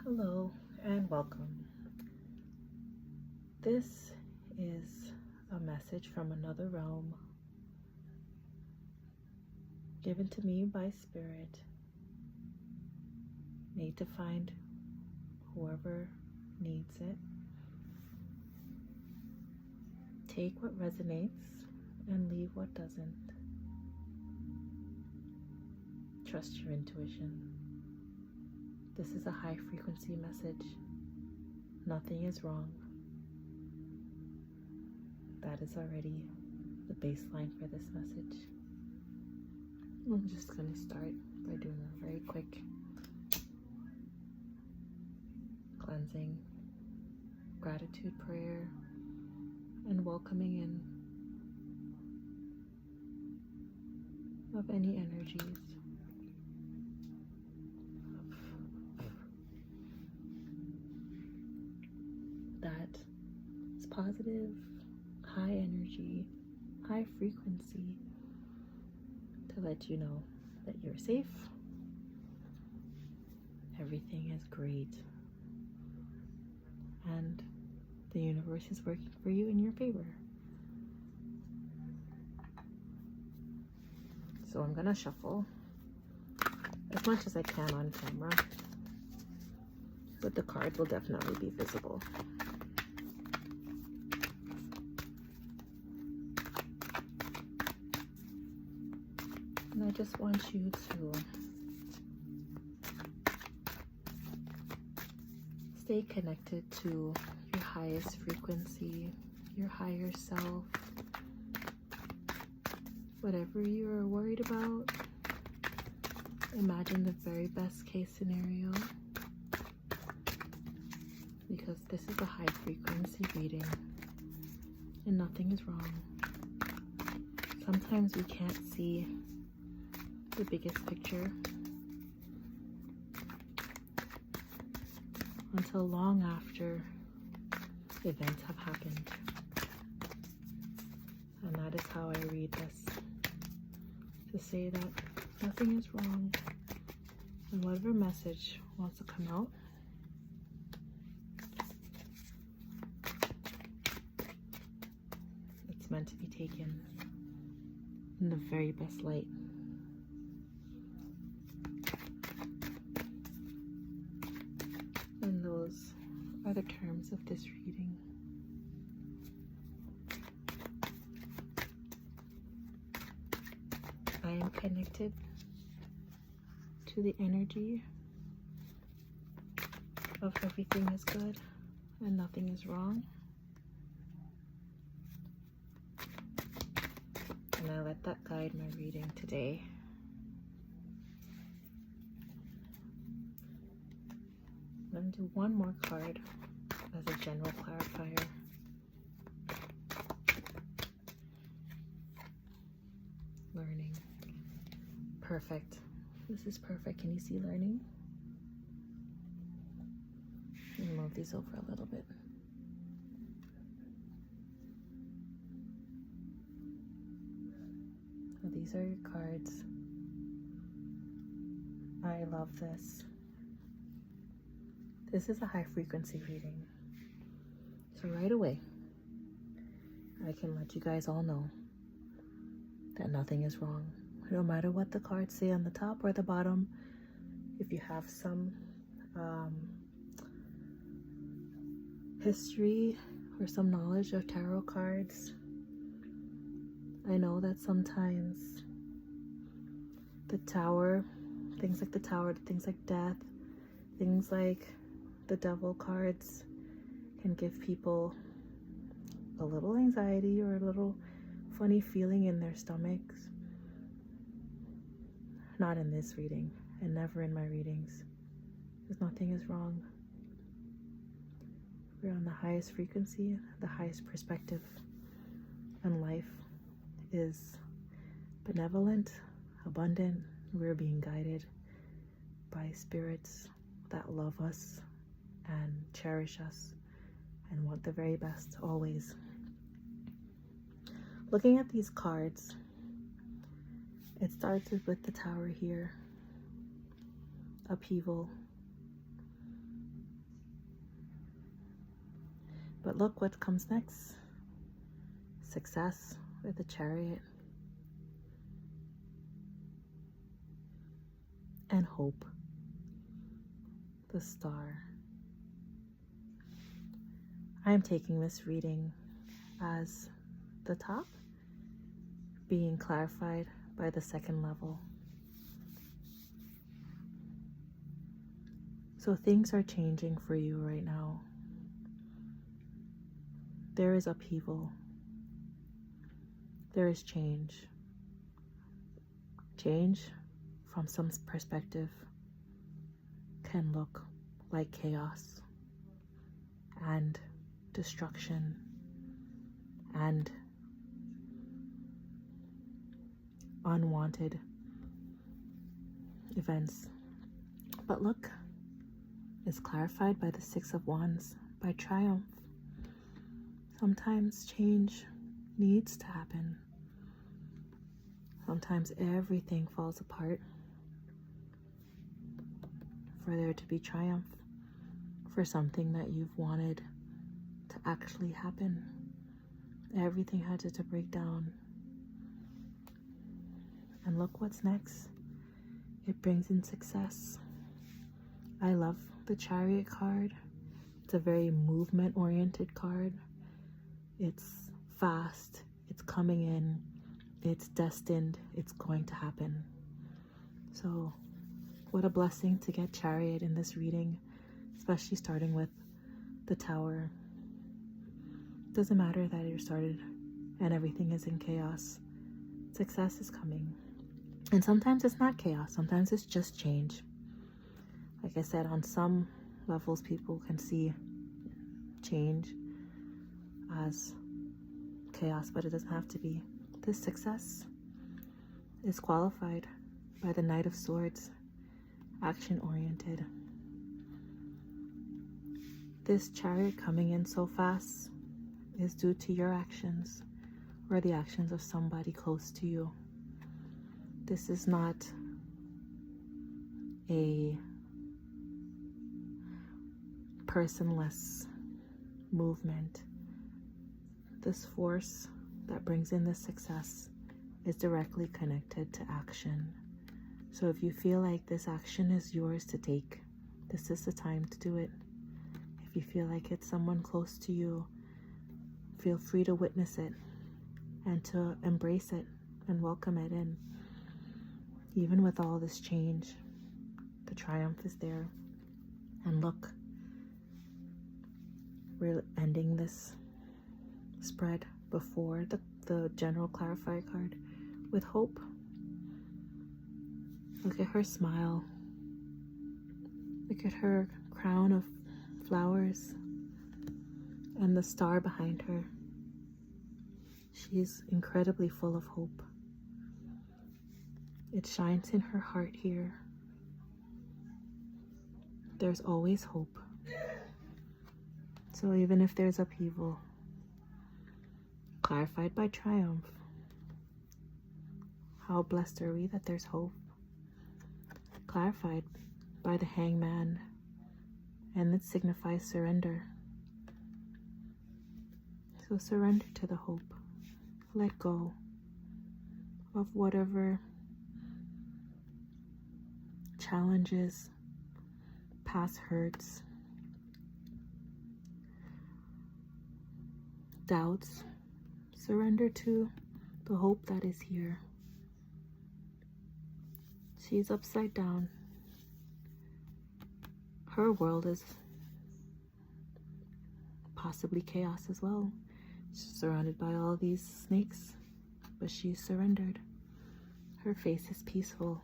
Hello and welcome. This is a message from another realm given to me by Spirit, made to find whoever needs it. Take what resonates and leave what doesn't. Trust your intuition. This is a high frequency message. Nothing is wrong. That is already the baseline for this message. I'm just going to start by doing a very quick cleansing, gratitude prayer, and welcoming in of any energies that is positive, high energy, high frequency, to let you know that you're safe, everything is great, and the universe is working for you in your favor. So I'm gonna shuffle as much as I can on camera, but the cards will definitely be visible. And I just want you to stay connected to your highest frequency, your higher self. Whatever you're worried about, imagine the very best case scenario, because this is a high frequency reading and nothing is wrong. Sometimes we can't see the biggest picture until long after events have happened. And that is how I read this, to say that nothing is wrong, and whatever message wants to come out, it's meant to be taken in the very best light. And those are the terms of this reading. I am connected to the energy of everything is good and nothing is wrong. And I let that guide my reading today. I'm going to do one more card as a general clarifier. Learning. Perfect. This is perfect. Can you see learning? Let me move these over a little bit. So these are your cards. I love this. This is a high frequency reading. So right away, I can let you guys all know that nothing is wrong. No matter what the cards say on the top or the bottom, if you have some history or some knowledge of tarot cards, I know that sometimes the tower, things like the tower, things like death, things like the devil cards can give people a little anxiety or a little funny feeling in their stomachs. Not in this reading, and never in my readings, because nothing is wrong. We're on the highest frequency, the highest perspective, and life is benevolent, abundant. We're being guided by spirits that love us and cherish us and want the very best always. Looking at these cards, it starts with the tower here, upheaval, But look what comes next. Success with the Chariot. And hope. The Star. I am taking this reading as the top being clarified by the second level. So things are changing for you right now. There is upheaval. There is change. Change, from some perspective, can look like chaos and destruction and unwanted events. But look, it's clarified by the Six of Wands, by triumph. Sometimes change needs to happen. Sometimes everything falls apart for there to be triumph, for something that you've wanted to actually happen. Everything had to break down. And look what's next. It brings in success. I love the Chariot card. It's a very movement-oriented card. It's fast. It's coming in. It's destined. It's going to happen. So what a blessing to get Chariot in this reading, especially starting with the Tower. Doesn't matter that you're started and everything is in chaos. Success is coming. And sometimes it's not chaos. Sometimes it's just change. Like I said, on some levels, people can see change as chaos, but it doesn't have to be. This success is qualified by the Knight of Swords, action-oriented. This Chariot coming in so fast is due to your actions or the actions of somebody close to you. This is not a personless movement. This force that brings in this success is directly connected to action. So if you feel like this action is yours to take, this is the time to do it. If you feel like it's someone close to you, feel free to witness it and to embrace it and welcome it in. Even with all this change, the triumph is there. And look, we're ending this spread before the general clarifier card with hope. Look at her smile. Look at her crown of flowers and the star behind her. She's incredibly full of hope. It shines in her heart here. There's always hope. So even if there's upheaval, clarified by triumph, how blessed are we that there's hope. Clarified by the Hangman, and it signifies surrender. So surrender to the hope. Let go of whatever challenges, past hurts, doubts. Surrender to the hope that is here. She's upside down. Her world is possibly chaos as well. She's surrounded by all these snakes, but she's surrendered. Her face is peaceful.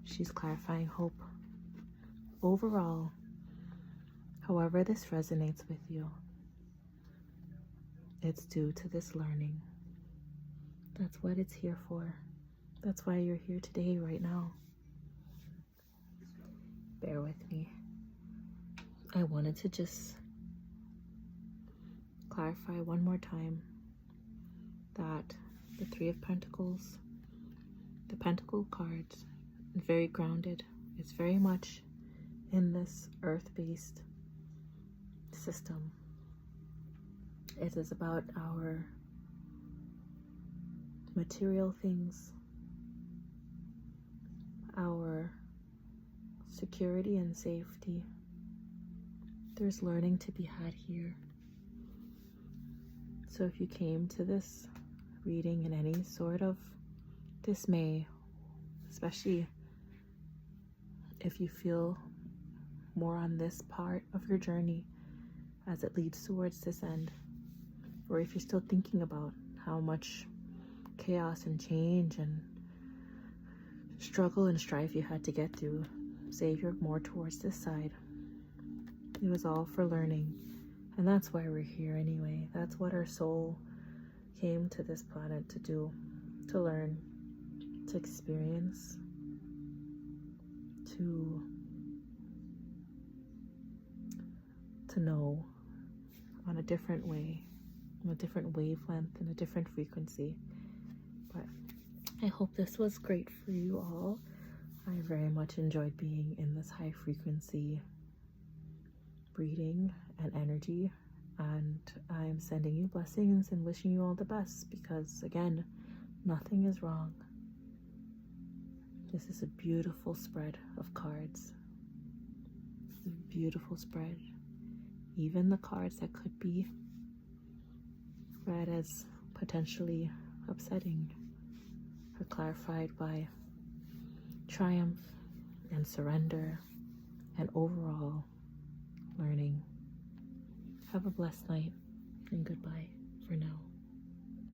She's clarifying hope. Overall, however this resonates with you, it's due to this learning. That's what it's here for. That's why you're here today, right now. Bear with me. I wanted to just clarify one more time that the Three of Pentacles, the Pentacle cards, very grounded. It's very much in this earth-based system. It is about our material things, our security and safety. There's learning to be had here. So if you came to this reading in any sort of dismay, especially if you feel more on this part of your journey as it leads towards this end, or if you're still thinking about how much chaos and change and struggle and strife you had to get through, say you're more towards this side. It was all for learning, and that's why we're here anyway. That's what our soul came to this planet to do, to learn, to experience, to know on a different way, on a different wavelength, and a different frequency. But I hope this was great for you all. I very much enjoyed being in this high frequency reading and energy, and I am sending you blessings and wishing you all the best, because again, nothing is wrong. This is a beautiful spread of cards. This is a beautiful spread. Even the cards that could be read as potentially upsetting are clarified by triumph and surrender and overall learning. Have a blessed night and goodbye for now.